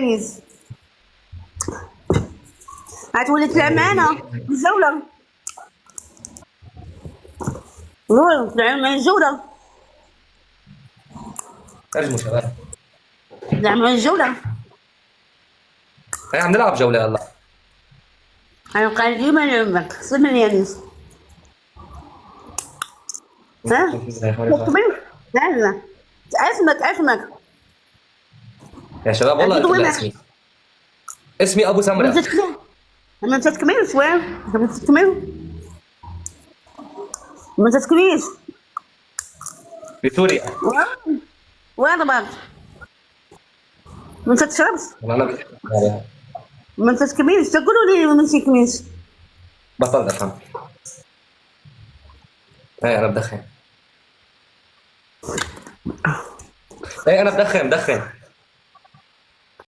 يانيس. هتولد في العمانة الجولة. نور في العمانة الجولة. ارجموا شباب. العمانة الجولة. هي عم نلعب جوله هلا. أنا قاعد ديما يمك سمن يانيس. ها؟ تكمل؟ لا اسمك. يا شباب والله أكيد قلت وين لها اسمي. اسمي ابو من سمره. تتكمل؟ من تتكمل وين؟ من تتكمل؟ من تتكملش؟ في سوريا. وين بعد؟ من تتشربش؟ انا بحب- من تتكملش؟ تقولوا لي من تتكملش؟ بطلت افهم. ايه انا بدخن. ايه انا بدخن.